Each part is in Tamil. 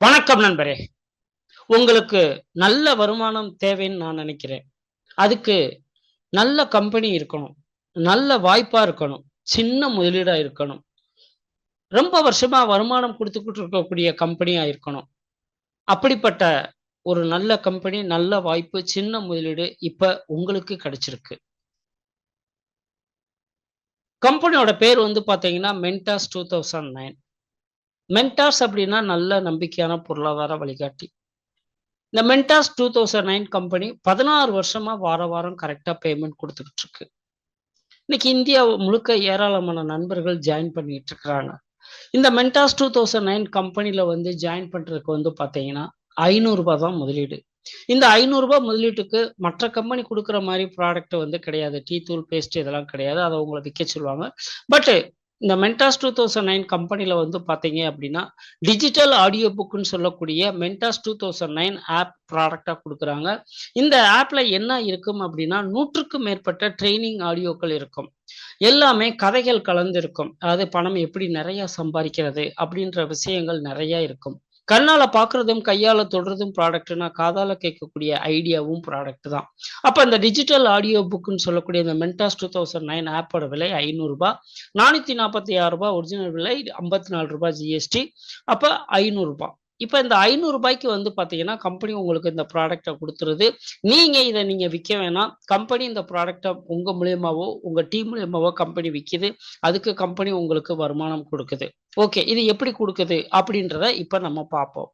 வணக்கம் நண்பரே. உங்களுக்கு நல்ல வருமானம் தேவைன்னு நான் நினைக்கிறேன். அதுக்கு நல்ல கம்பெனி இருக்கணும். நல்ல வாய்ப்பா இருக்கணும். சின்ன முதலீடா இருக்கணும். ரொம்ப வருஷமா வருமானம் குடுத்துக்கிட்டு இருக்கக்கூடிய கம்பெனியா இருக்கணும். அப்படிப்பட்ட ஒரு நல்ல கம்பெனி, நல்ல வாய்ப்பு, சின்ன முதலீடு இப்ப உங்களுக்கு கிடைச்சிருக்கு. கம்பெனியோட பேர் வந்து பார்த்தீங்கன்னா, மென்டாஸ் 2009. மென்டாஸ் அப்படின்னா நல்ல நம்பிக்கையான பொருளாதார வழிகாட்டி. இந்த மென்டாஸ் 2009 கம்பெனி 16 வருஷமா வாரம் கரெக்ட்டா பேமெண்ட் குடுத்துக்கிட்டு இருக்கு. இன்னைக்கு இந்தியா முழுக்க ஏராளமான நண்பர்கள் ஜாயின் பண்ணிட்டு இருக்கிறாங்க. இந்த மென்டாஸ் 2009 கம்பெனில வந்து ஜாயின் பண்றதுக்கு வந்து பார்த்தீங்கன்னா, ரூ. 500 தான் முதலீடு. இந்த ரூ. 500 முதலீட்டுக்கு மற்ற கம்பெனி குடுக்குற மாரி ப்ராடக்ட் வந்து கிடையாது. டீ தூள், பேஸ்ட் இதெல்லாம் கிடையாது. அத உங்கள விக்க சொல்லுவாங்க. பட் இந்த மென்டாஸ் 2009 கம்பெனில வந்து பார்த்தீங்க அப்படின்னா, டிஜிட்டல் ஆடியோ புக்ன்னு சொல்லக்கூடிய மென்டாஸ் 2009 ஆப் ப்ராடக்ட்டா குடுக்குறாங்க. இந்த ஆப்ல என்ன இருக்கும் அப்படின்னா, 100க்கும் மேற்பட்ட ட்ரெய்னிங் ஆடியோக்கள் இருக்கும். எல்லாமே கதைகள் கலந்திருக்கும். அதாவது பணம் எப்படி நெறைய சம்பாரிக்கிறது அப்படின்ற விஷயங்கள் நெறைய இருக்கும். கண்ணால பார்க்குறதும், கையால தொடுறதும் ப்ராடக்ட்னா, காதால கேட்கக்கூடிய ஐடியாவும் ப்ராடக்ட் தான். அப்ப இந்த டிஜிட்டல் ஆடியோ புக்ன்னு சொல்லக்கூடிய இந்த மென்டாஸ் 2009 ஆப்போட விலை ரூ. 500. ரூ. 446 ஒரிஜினல் விலை ரூ. 54 ஜிஎஸ்டி. அப்ப ரூ. 500. இப்ப இந்த ரூ. 500க்கு வந்து பார்த்தீங்கன்னா, கம்பெனி உங்களுக்கு இந்த ப்ராடக்ட்ட குடுத்துருது. நீங்க விக்க வேணாம். கம்பெனி இந்த ப்ராடக்ட்ட உங்க மூலியமாவோ, உங்க டீம் மூலியமாவோ கம்பெனி விக்குது. அதுக்கு கம்பெனி உங்களுக்கு வருமானம் குடுக்குது. ஓகே. இது எப்படி குடுக்குது? அப்படின்றத இப்ப நம்ம பார்ப்போம்.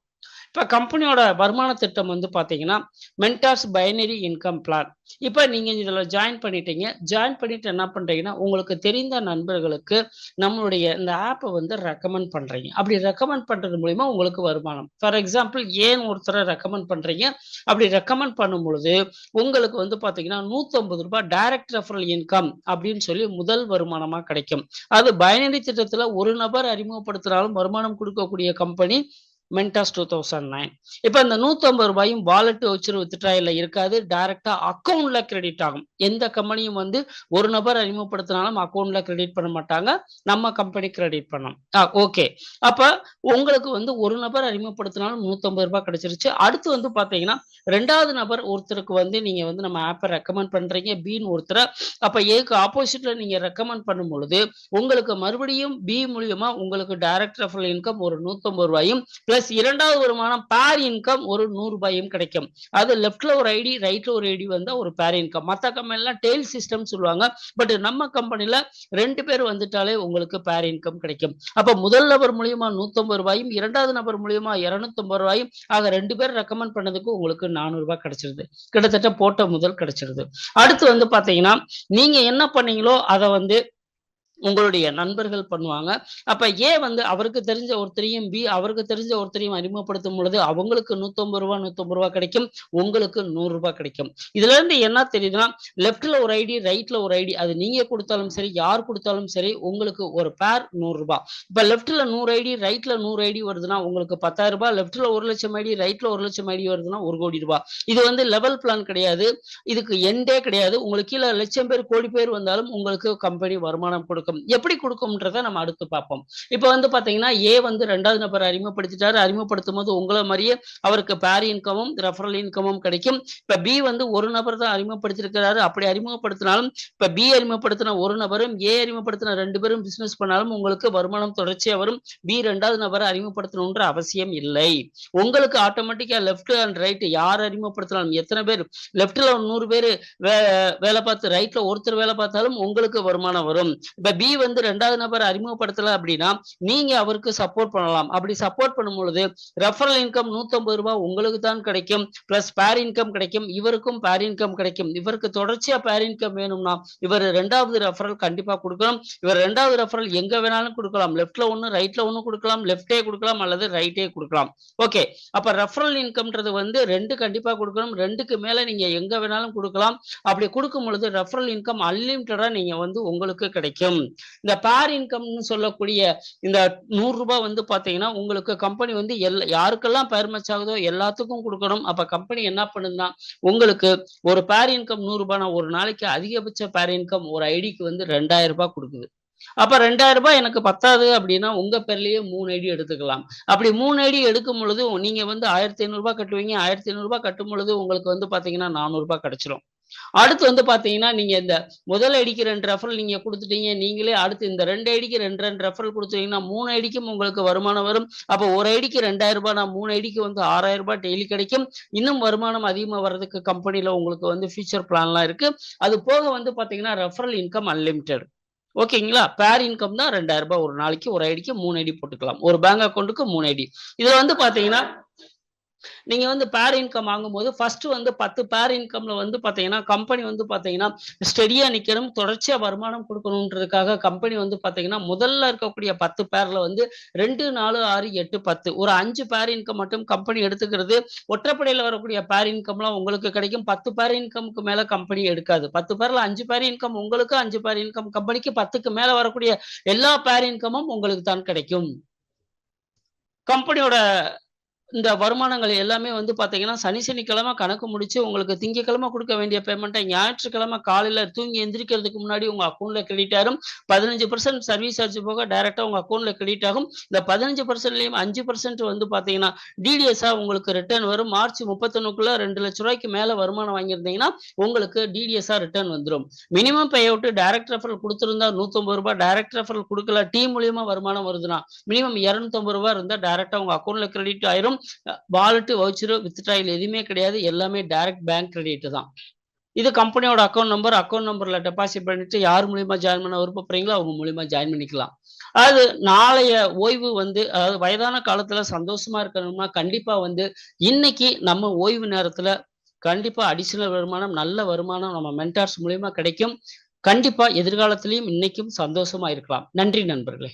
இப்ப கம்பெனியோட வருமான திட்டம் வந்து பார்த்தீங்கன்னா, மென்டார்ஸ் பைனரி இன்கம் பிளான். இப்ப நீங்க இதுல ஜாயின் பண்ணிட்டீங்க. ஜாயின் பண்ணிட்டு என்ன பண்றீங்கன்னா, உங்களுக்கு தெரிந்த நண்பர்களுக்கு நம்மளுடைய இந்த ஆப்ப வந்து ரெக்கமெண்ட் பண்றீங்க. அப்படி ரெக்கமெண்ட் பண்றது மூலியமா உங்களுக்கு வருமானம். ஃபார் எக்ஸாம்பிள் ஏன் ஒருத்தர ரெக்கமெண்ட் பண்றீங்க. அப்படி ரெக்கமெண்ட் பண்ணும்பொழுது, உங்களுக்கு வந்து பார்த்தீங்கன்னா, ரூ. 150 டைரக்ட் ரெஃபரல் இன்கம் அப்படின்னு சொல்லி முதல் வருமானமா கிடைக்கும். அது பைனரி திட்டத்துல ஒரு நபர் அறிமுகப்படுத்தினாலும் வருமானம் குடுக்கக்கூடிய கம்பெனி மென்டாஸ் 2009. இப்ப இந்த ரூ. 150 வாலெட் வவுச்சர் வித்ட்ராயல்ல இருக்காது. டைரக்ட்டா அக்கவுண்ட்ல கிரெடிட் ஆகும். எந்த கம்பெனியும் வந்து ஒரு நபர் அறிமுகப்படுத்தினாலும் அக்கவுண்ட்ல கிரெடிட் பண்ண மாட்டாங்க. நம்ம கம்பெனி கிரெடிட் பண்ணும். ஓகே. அப்ப உங்களுக்கு வந்து ஒரு நபர் அறிமுகப்படுத்தினாலும் ரூ. 150 கிடைச்சிருச்சு. அடுத்து வந்து பார்த்தீங்கன்னா, 2வது நபர் ஒருத்தருக்கு வந்து நீங்க வந்து நம்ம ஆப்ப ரெக்கமெண்ட் பண்றீங்க. பின்னு ஒருத்தர. அப்ப ஏக்கு ஆப்போசிட்ல நீங்க ரெக்கமெண்ட் பண்ணும்பொழுது, உங்களுக்கு மறுபடியும் பி மூலியமா உங்களுக்கு டைரக்ட் ரெஃபரல் இன்கம் ஒரு ரூ. 150 பிளஸ் 2வது வருமானம் பேர் இன்கம் ஒரு ரூ. 100 கிடைக்கும். அது லெஃப்ட்ல ஒரு ஐடி, ரைட்ல ஒரு ஐடி வந்தா ஒரு பேர் இன்கம். மத்த கம்பெனிலாம் டெய்ல் சிஸ்டம் சொல்லுவாங்க. பட் நம்ம கம்பெனில 2 பேர் வந்துட்டாலே உங்களுக்கு பேர் இன்கம் கிடைக்கும். அப்ப முதல் நபர் மூலியமா ரூ. 150, 2வது நபர் மூலியமா ரூ. 250. ஆக 2 பேர் ரெக்கமெண்ட் பண்ணதுக்கு உங்களுக்கு ரூ. 400 கிடைச்சிருது. கிட்டத்தட்ட போட்ட முதல் கிடைச்சிருது. அடுத்து வந்து பார்த்தீங்கன்னா, நீங்க என்ன பண்ணீங்களோ அத வந்து உங்களுடைய நண்பர்கள் பண்ணுவாங்க. அப்ப ஏ வந்து அவருக்கு தெரிஞ்ச ஒருத்தரையும், பி அவருக்கு தெரிஞ்ச ஒருத்தரையும் அறிமுகப்படுத்தும் பொழுது, அவங்களுக்கு ரூ. 150 கிடைக்கும். உங்களுக்கு ரூ. 100 கிடைக்கும். இதிலிருந்து என்ன தெரியுதுன்னா, லெஃப்ட்ல ஒரு ஐடி, ரைட்ல ஒரு ஐடி. அது நீங்க குடுத்தாலும் சரி, யார் குடுத்தாலும் சரி, உங்களுக்கு ஒரு பேர் ரூ. 100. இப்ப லெஃப்ட்ல 100 ஐடி, ரைட்ல 100 ஐடி வருதுன்னா, உங்களுக்கு ரூ. 10,000. லெஃப்ட்ல 1,00,000 ஐடி, ரைட்ல 1,00,000 ஐடி வருதுன்னா, ரூ. 1,00,00,000. இது வந்து லெவல் பிளான் கிடையாது. இதுக்கு எண்டே கிடையாது. உங்களுக்கு கீழ லட்சம் பேர், கோடி பேர் வந்தாலும் உங்களுக்கு கம்பெனி வருமானம் கொடுக்கும். எப்படி குடுக்கும்ன்றத நம்ம அடுத்து பார்ப்போம். இப்ப வந்து பார்த்தீங்கன்னா, ஏ வந்து 2வது நபர் அறிமுகப்படுத்திட்டாரு. அறிமுகப்படுத்தும்போது உங்கள மாரியே அவருக்கு பேர் இன்கமும், ரெஃபரல் இன்கமும் கிடைக்கும். இப்ப பி வந்து ஒரு நபர் தான் அறிமுகப்படுத்தியிருக்கிறாரு. அப்படி அறிமுகப்படுத்தினாலும், இப்ப பி அறிமுகப்படுத்தின ஒரு நபரும், ஏ அறிமுகப்படுத்தின 2 பேரும் பிசினஸ் பண்ணாலும் உங்களுக்கு வருமானம் தொடர்ச்சியா வரும். பி 2வது நபர அறிமுகப்படுத்தணுன்ற அவசியம் இல்லை. உங்களுக்கு ஆட்டோமேட்டிக்கா லெஃப்ட் அண்ட் ரைட் யார் அறிமுகப்படுத்தினாலும், எத்தன பேர் லெஃப்ட்ல 100 பேரு வே வேல பார்த்து, ரைட்ல ஒருத்தர் வேல பார்த்தாலும் உங்களுக்கு வருமானம் வரும். இப்ப பி வந்து 2வது நபர் அறிமுகப்படுத்தல அப்படின்னா, நீங்க அவருக்கு சப்போர்ட் பண்ணலாம். அப்படி சப்போர்ட் பண்ணும்பொழுது, ரெஃபரல் இன்கம் ரூ. 150 உங்களுக்கு தான் கிடைக்கும். பிளஸ் பேர் இன்கம் கிடைக்கும். இவருக்கும் பேர் இன்கம் கிடைக்கும். இவருக்கு தொடர்ச்சியா பேர் இன்கம் வேணும்னா, இவர் 2வது ரெஃபரல் கண்டிப்பா குடுக்கணும். இவர் 2வது ரெஃபரல் எங்க வேணாலும் குடுக்கலாம். லெஃப்ட்ல 1, ரைட்ல 1 குடுக்கலாம். லெஃப்ட்டே குடுக்கலாம் அல்லது ரைட்டே குடுக்கலாம். ஓகே. அப்ப ரெஃபரல் இன்கம்ன்றது வந்து 2 கண்டிப்பா குடுக்கணும். 2க்கு மேல நீங்க எங்க வேணாலும் குடுக்கலாம். அப்படி குடுக்கும் பொழுது ரெஃபரல் இன்கம் அன்லிமிட்டடா நீங்க வந்து உங்களுக்கு கிடைக்கும். இந்த பேர் இன்கம்னு சொல்லக்கூடிய இந்த ரூ. 100 வந்து பார்த்தீங்கன்னா, உங்களுக்கு கம்பெனி வந்து யாருக்கெல்லாம் பேர் மேட்ச் ஆகுதோ எல்லாத்துக்கும் குடுக்கணும். அப்ப கம்பெனி என்ன பண்ணுதுன்னா, உங்களுக்கு ஒரு பேர் இன்கம் ரூ. 100னா ஒரு நாளைக்கு அதிகபட்ச பேர் இன்கம் ஒரு ஐடிக்கு வந்து ரூ. 2,000 குடுக்குது. அப்ப ரூ. 2000 எனக்கு பத்தாது அப்படின்னா, உங்க பேர்லயே 3 ஐடி எடுத்துக்கலாம். அப்படி 3 ஐடி எடுக்கும் பொழுது, நீங்க வந்து ரூ. 1500 கட்டுவீங்க. ரூ. 1500 கட்டும் பொழுது உங்களுக்கு வந்து பார்த்தீங்கன்னா, ரூ. 400 கிடைச்சிரும். அடுத்து வந்து பார்த்தீங்கன்னா, நீங்க இந்த முதல் ஐடிக்கு 2 ரெஃபரல் நீங்க குடுத்துட்டீங்க. நீங்களே அடுத்து இந்த 2 ஐடிக்கு 2, 2 ரெஃபரல் குடுத்தீங்கன்னா, 3 ஐடிக்கும் உங்களுக்கு வருமானம் வரும். அப்போ ஒரு ஐடிக்கு ரூ. 2000 3 ஐடிக்கு வந்து ரூ. 6000 டெய்லி கிடைக்கும். இன்னும் வருமானம் அதிகமா வர்றதுக்கு கம்பெனில உங்களுக்கு வந்து ஃபியூச்சர் பிளான்லாம் இருக்கு. அது போக வந்து பார்த்தீங்கன்னா, ரெஃபரல் இன்கம் அன்லிமிட்டெட். ஓகேங்களா? பேர் இன்கம் தான் ரூ. 2000 ஒரு நாளைக்கு ஒரு ஐடிக்கு 3 ஐடி போட்டுக்கலாம். ஒரு பேங்க் அக்கவுண்ட்க்கு 3 ஐடி. இதுல வந்து பார்த்தீங்கன்னா நீங்க வந்து பேர் இன்கம் வாங்கும்போது, ஃபர்ஸ்ட் வந்து 10 பேர் இன்கம்ல வந்து பார்த்தீங்கன்னா, கம்பெனி வந்து பார்த்தீங்கன்னா, ஸ்டெடியா நிக்கணும், தொடர்ச்சியா வருமானம் குடுக்கணுன்றதுக்காக கம்பெனி வந்து பார்த்தீங்கன்னா, முதல்ல இருக்கக்கூடிய 10 பேர்ல வந்து 2, 4, 6, 8, 10 ஒரு 5 பேர் இன்கம் மட்டும் கம்பெனி எடுத்துக்கிறது. ஒற்றைப்படையில வரக்கூடிய பேர் இன்கம்லாம் உங்களுக்கு கிடைக்கும். 10 பேர் இன்கம்க்கு மேல கம்பெனி எடுக்காது. 10 பேர்ல 5 பேர் இன்கம் உங்களுக்கு, 5 பேர் இன்கம் கம்பெனிக்கு, 10க்கு மேல வரக்கூடிய எல்லா பேர் இன்கமும் உங்களுக்கு தான் கிடைக்கும். கம்பெனியோட இந்த வருமானங்கள் எல்லாமே வந்து பார்த்தீங்கன்னா, சனிக்கிழமை கணக்கு முடிச்சு, உங்களுக்கு திங்கட்கிழமை குடுக்க வேண்டிய பேமெண்ட்ட ஞாயிற்றுக்கிழமை காலையில தூங்கி எந்திரிக்கிறதுக்கு முன்னாடி உங்க அக்கவுண்ட்ல கிரெடிட் ஆயிரும். 15% சர்வீஸ் சார்ஜ் போக டைரக்ட்டா உங்க அக்கவுண்ட்ல கிரெடிட் ஆகும். இந்த 15%லயும் 5% வந்து பார்த்தீங்கன்னா, டிடிஎஸ்ஸா உங்களுக்கு ரிட்டர்ன் வரும். மார்ச் 31க்குள்ள ரூ. 2,00,000 மேல வருமானம் வாங்கியிருந்தீங்கன்னா, உங்களுக்கு டிடிஎஸ்ஸா ரிட்டர்ன் வந்துரும். Minimum pay out direct referral குடுத்திருந்தா ரூ. 150 டைரக்ட் ரெஃபரல் குடுக்கல, டீம் மூலியமா வருமானம் வருதுன்னா, மினிமம் ரூ. 250 இருந்தா டைரக்ட்டா உங்க அக்கவுண்ட்ல கிரெடிட் ஆயிரும். வாலெட், வவுச்சர், வித்ட்ராயல் எதுவுமே கிடையாது. எல்லாமே டைரக்ட் பேங்க் கிரெடிட் தான். இது கம்பெனியோட அக்கவுண்ட் நம்பர்ல டெபாசிட் பண்ணிட்டு யார் மூலியமா ஜாயின் பண்ண விருப்பப்படுறீங்களோ, அவங்க மூலியமா ஜாயின் பண்ணிக்கலாம். அதாவது நாளைய ஓய்வு வந்து அதாவது வயதான காலத்துல சந்தோஷமா இருக்கணும்னா, கண்டிப்பா வந்து இன்னைக்கு நம்ம ஓய்வு நேரத்துல கண்டிப்பா அடிஷனல் வருமானம், நல்ல வருமானம் நம்ம மென்டார்ஸ் மூலியமா கிடைக்கும். கண்டிப்பா எதிர்காலத்திலயும் இன்னைக்கும் சந்தோஷமா இருக்கலாம். நன்றி நண்பர்களே!